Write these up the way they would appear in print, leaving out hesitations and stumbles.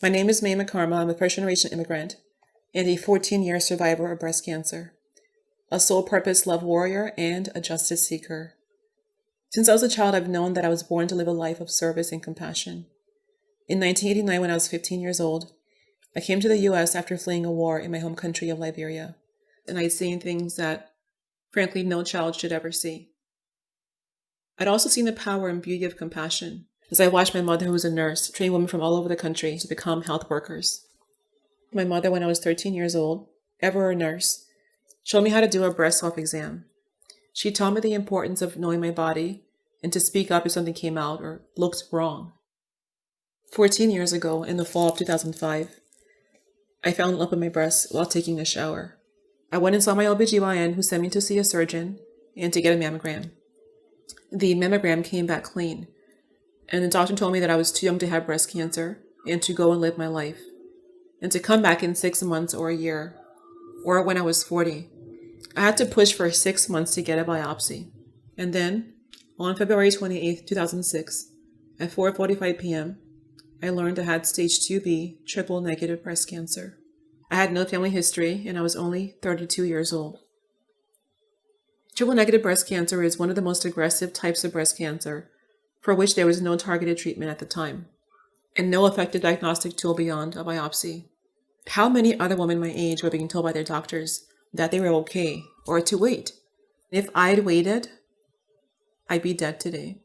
My name is Maimah Karmo. I'm a first-generation immigrant and a 14-year survivor of breast cancer, a sole-purpose love warrior, and a justice seeker. Since I was a child, I've known that I was born to live a life of service and compassion. In 1989, when I was 15 years old, I came to the U.S. after fleeing a war in my home country of Liberia, and I'd seen things that, frankly, no child should ever see. I'd also seen the power and beauty of compassion as I watched my mother, who was a nurse, train women from all over the country to become health workers. My mother, when I was 13 years old, ever a nurse, showed me how to do a breast self-exam. She taught me the importance of knowing my body and to speak up if something came out or looked wrong. 14 years ago, in the fall of 2005, I found a lump in my breast while taking a shower. I went and saw my OBGYN, who sent me to see a surgeon and to get a mammogram. The mammogram came back clean, and the doctor told me that I was too young to have breast cancer and to go and live my life, and to come back in 6 months or a year, or when I was 40. I had to push for 6 months to get a biopsy. And then, on February 28, 2006, at 4:45 p.m., I learned I had stage 2B triple negative breast cancer. I had no family history, and I was only 32 years old. Triple negative breast cancer is one of the most aggressive types of breast cancer for which there was no targeted treatment at the time, and no effective diagnostic tool beyond a biopsy. How many other women my age were being told by their doctors that they were okay, or to wait? If I'd waited, I'd be dead today.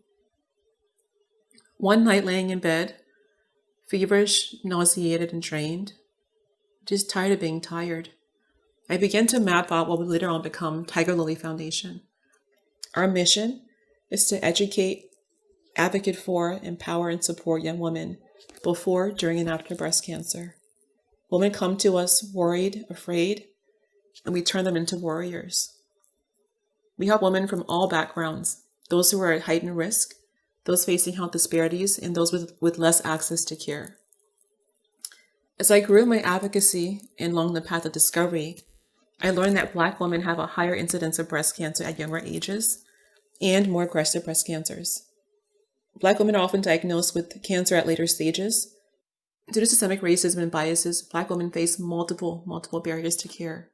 One night laying in bed, feverish, nauseated, and drained, just tired of being tired, I began to map out what would later on become Tigerlily Foundation. Our mission is to educate, advocate for, empower, and support young women before, during, and after breast cancer. Women come to us worried, afraid, and we turn them into warriors. We help women from all backgrounds, those who are at heightened risk, those facing health disparities, and those with less access to care. As I grew in my advocacy and along the path of discovery, I learned that Black women have a higher incidence of breast cancer at younger ages and more aggressive breast cancers. Black women are often diagnosed with cancer at later stages. Due to systemic racism and biases, Black women face multiple barriers to care.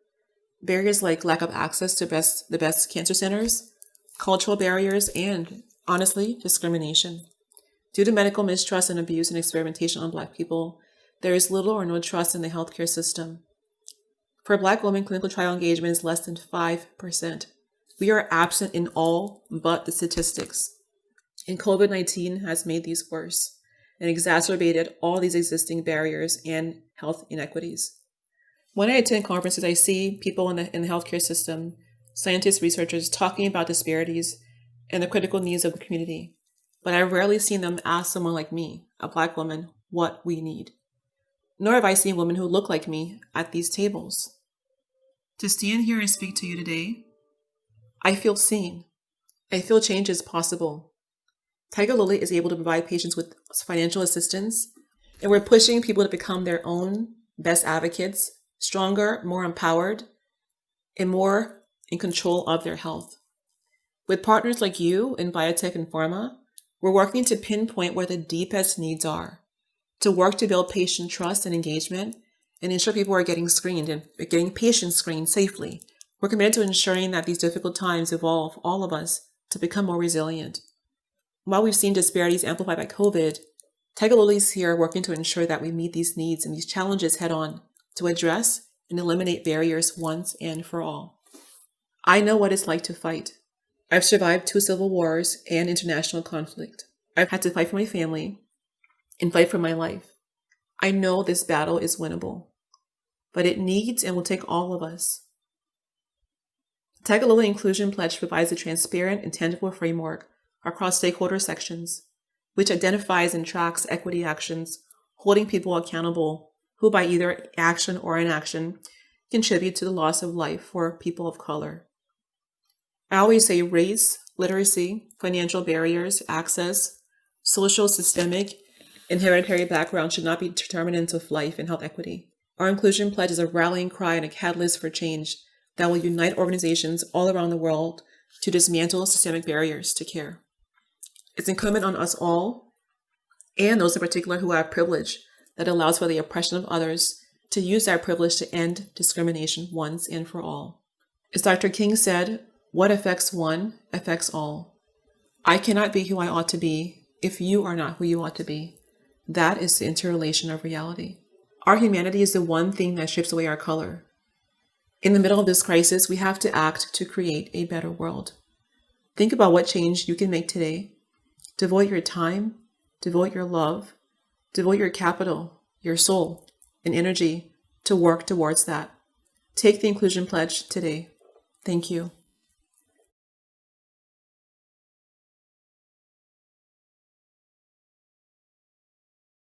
Barriers like lack of access to the best cancer centers, cultural barriers, and, honestly, discrimination. Due to medical mistrust and abuse and experimentation on Black people, there is little or no trust in the healthcare system. For Black women, clinical trial engagement is less than 5%. We are absent in all but the statistics. And COVID-19 has made these worse and exacerbated all these existing barriers and health inequities. When I attend conferences, I see people in the healthcare system, scientists, researchers, talking about disparities and the critical needs of the community. But I've rarely seen them ask someone like me, a Black woman, what we need. Nor have I seen women who look like me at these tables. To stand here and speak to you today, I feel seen. I feel change is possible. Tigerlily is able to provide patients with financial assistance, and we're pushing people to become their own best advocates, stronger, more empowered, and more in control of their health. With partners like you in biotech and pharma, we're working to pinpoint where the deepest needs are, to work to build patient trust and engagement, and ensure people are getting screened and getting patients screened safely. We're committed to ensuring that these difficult times evolve all of us to become more resilient. While we've seen disparities amplified by COVID, Tigerlily is here working to ensure that we meet these needs and these challenges head on to address and eliminate barriers once and for all. I know what it's like to fight. I've survived 2 civil wars and international conflict. I've had to fight for my family and fight for my life. I know this battle is winnable, but it needs and will take all of us. The Tigerlily Inclusion Pledge provides a transparent and tangible framework across stakeholder sections, which identifies and tracks equity actions, holding people accountable who, by either action or inaction, contribute to the loss of life for people of color. I always say race, literacy, financial barriers, access, social, systemic, and hereditary background should not be determinants of life and health equity. Our inclusion pledge is a rallying cry and a catalyst for change that will unite organizations all around the world to dismantle systemic barriers to care. It's incumbent on us all, and those in particular who have privilege, that allows for the oppression of others to use our privilege to end discrimination once and for all. As Dr. King said, what affects one affects all. I cannot be who I ought to be if you are not who you ought to be. That is the interrelation of reality. Our humanity is the one thing that strips away our color. In the middle of this crisis, we have to act to create a better world. Think about what change you can make today. Devote your time, devote your love, devote your capital, your soul, and energy to work towards that. Take the Inclusion Pledge today. Thank you.